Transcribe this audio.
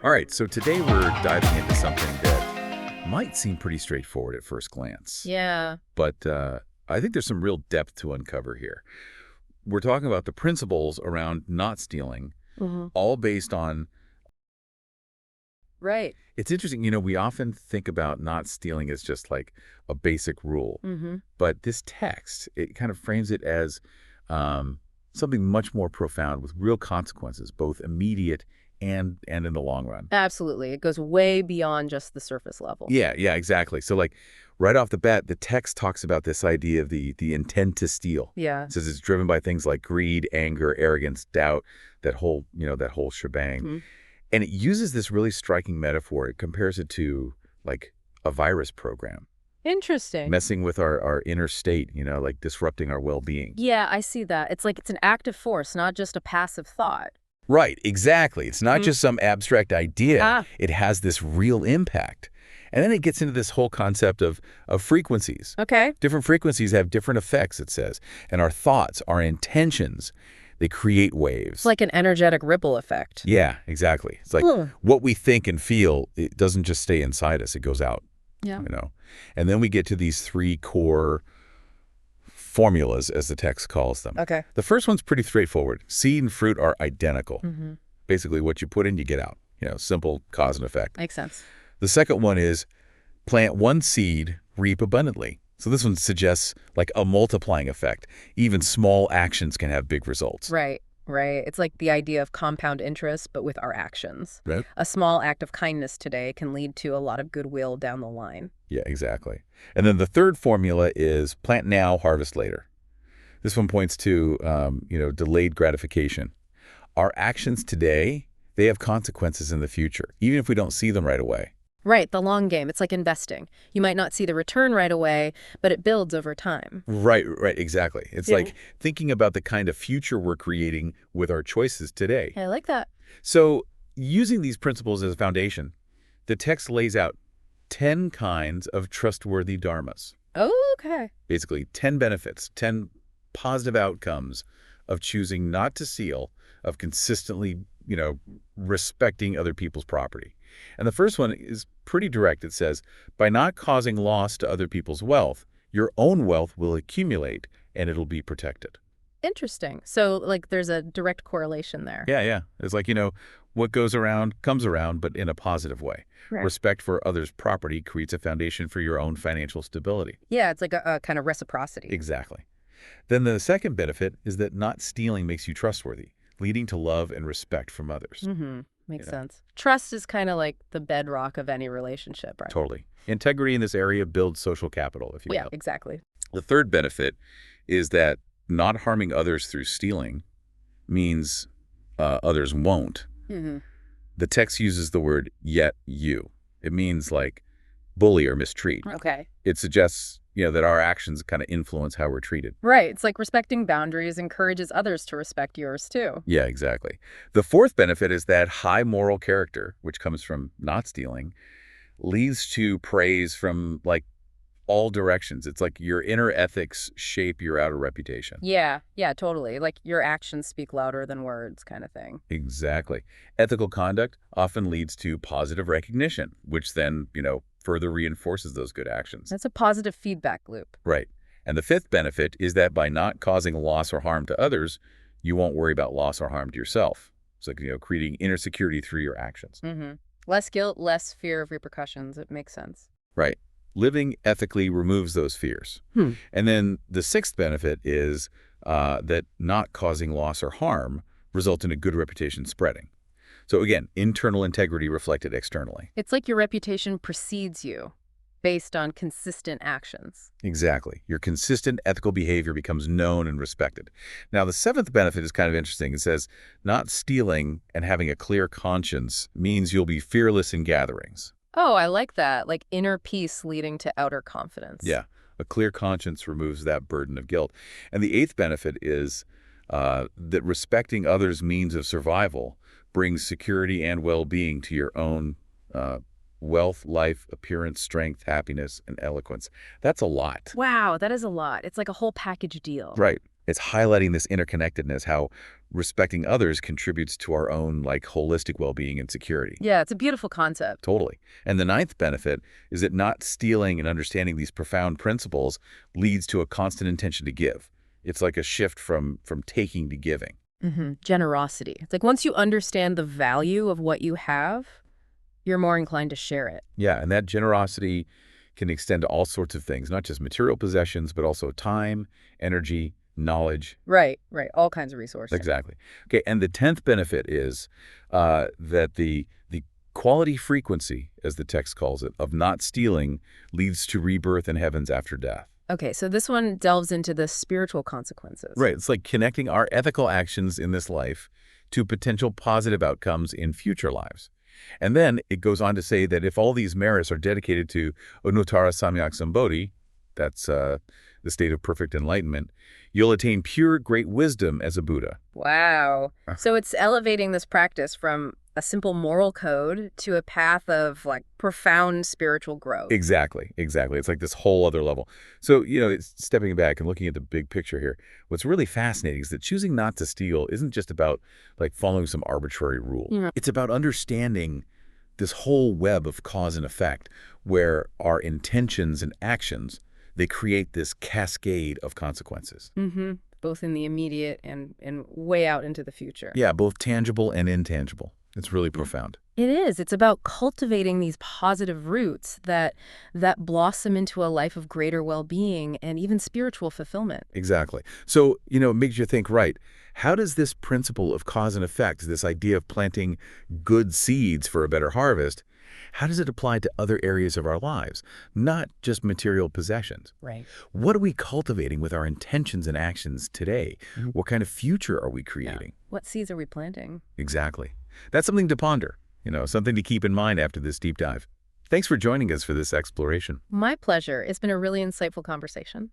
All right, so today we're diving into something that might seem pretty straightforward at first glance. Yeah. But I think there's some real depth to uncover here. We're talking about the principles around not stealing, all based on... Right. It's interesting, we often think about not stealing as just like a basic rule. Mm-hmm. But this text, it kind of frames it as something much more profound with real consequences, both immediate and in the long run. Absolutely. It goes way beyond just the surface level. Yeah, exactly. So like right off the bat, the text talks about this idea of the intent to steal. Yeah. It says it's driven by things like greed, anger, arrogance, doubt, that whole shebang. Mm-hmm. And it uses this really striking metaphor. It compares it to like a virus program. Interesting. Messing with our inner state, like disrupting our well-being. Yeah, I see that. It's like it's an active force, not just a passive thought. Right, exactly. It's not just some abstract idea. It has this real impact. And then it gets into this whole concept of frequencies. Okay. Different frequencies have different effects, it says. And our thoughts, our intentions, they create waves. It's like an energetic ripple effect. Yeah, exactly. It's like what we think and feel, it doesn't just stay inside us, it goes out. Yeah. And then we get to these three core formulas, as the text calls them. Okay. The first one's pretty straightforward. Seed and fruit are identical. Mm-hmm. Basically, what you put in, you get out. Simple cause and effect. Makes sense. The second one is plant one seed, reap abundantly. So this one suggests like a multiplying effect. Even small actions can have big results. Right. It's like the idea of compound interest, but with our actions. Right. A small act of kindness today can lead to a lot of goodwill down the line. Yeah, exactly. And then the third formula is plant now, harvest later. This one points to, delayed gratification. Our actions today, they have consequences in the future, even if we don't see them right away. Right, the long game. It's like investing. You might not see the return right away, but it builds over time. Right, exactly. It's like thinking about the kind of future we're creating with our choices today. I like that. So using these principles as a foundation, the text lays out 10 kinds of trustworthy dharmas. Oh, okay. Basically, 10 benefits, 10 positive outcomes of choosing not to steal, of consistently, respecting other people's property. And the first one is pretty direct. It says, by not causing loss to other people's wealth, your own wealth will accumulate and it'll be protected. Interesting. So, like, there's a direct correlation there. Yeah. It's like, what goes around comes around, but in a positive way. Right. Respect for others' property creates a foundation for your own financial stability. Yeah, it's like a kind of reciprocity. Exactly. Then the second benefit is that not stealing makes you trustworthy, leading to love and respect from others. Mm-hmm. Makes sense. Trust is kind of like the bedrock of any relationship, right? Totally. Integrity in this area builds social capital, if you will. Yeah, exactly. The third benefit is that not harming others through stealing means others won't. Mm-hmm. The text uses the word yet you. It means like bully or mistreat. Okay. It suggests, that our actions kind of influence how we're treated. Right. It's like respecting boundaries encourages others to respect yours, too. Yeah, exactly. The fourth benefit is that high moral character, which comes from not stealing, leads to praise from like all directions. It's like your inner ethics shape your outer reputation. Yeah, totally. Like your actions speak louder than words kind of thing. Exactly. Ethical conduct often leads to positive recognition, which then, further reinforces those good actions. That's a positive feedback loop. Right. And the fifth benefit is that by not causing loss or harm to others, you won't worry about loss or harm to yourself. It's like, creating inner security through your actions. Mm-hmm. Less guilt, less fear of repercussions. It makes sense. Right. Living ethically removes those fears. And then the sixth benefit is that not causing loss or harm results in a good reputation spreading. So again, internal integrity reflected externally. It's like your reputation precedes you based on consistent actions. Exactly. Your consistent ethical behavior becomes known and respected. Now, the seventh benefit is kind of interesting. It says, not stealing and having a clear conscience means you'll be fearless in gatherings. Oh, I like that. Like inner peace leading to outer confidence. Yeah. A clear conscience removes that burden of guilt. And the eighth benefit is that respecting others' means of survival brings security and well-being to your own wealth, life, appearance, strength, happiness, and eloquence. That's a lot. Wow, that is a lot. It's like a whole package deal. Right. It's highlighting this interconnectedness, how respecting others contributes to our own, like, holistic well-being and security. Yeah, it's a beautiful concept. Totally. And the ninth benefit is that not stealing and understanding these profound principles leads to a constant intention to give. It's like a shift from taking to giving. Generosity. It's like once you understand the value of what you have, you're more inclined to share it. Yeah, and that generosity can extend to all sorts of things, not just material possessions, but also time, energy, knowledge. Right, right. All kinds of resources. Exactly. Okay, and the 10th benefit is that the quality frequency, as the text calls it, of not stealing leads to rebirth in heavens after death. Okay, so this one delves into the spiritual consequences. Right, it's like connecting our ethical actions in this life to potential positive outcomes in future lives. And then it goes on to say that if all these merits are dedicated to Anuttara Samyak Sambodhi, that's the state of perfect enlightenment, you'll attain pure great wisdom as a Buddha. Wow. So it's elevating this practice from a simple moral code to a path of like profound spiritual growth. Exactly, exactly. It's like this whole other level. So, it's stepping back and looking at the big picture here, what's really fascinating is that choosing not to steal isn't just about like following some arbitrary rule. Yeah. It's about understanding this whole web of cause and effect where our intentions and actions, they create this cascade of consequences. Both in the immediate and way out into the future. Yeah, both tangible and intangible. It's really profound. It is. It's about cultivating these positive roots that blossom into a life of greater well-being and even spiritual fulfillment. Exactly. So, it makes you think, right, how does this principle of cause and effect, this idea of planting good seeds for a better harvest, how does it apply to other areas of our lives, not just material possessions? Right. What are we cultivating with our intentions and actions today? What kind of future are we creating? What seeds are we planting? Exactly. That's something to ponder, something to keep in mind after this deep dive. Thanks for joining us for this exploration. My pleasure. It's been a really insightful conversation.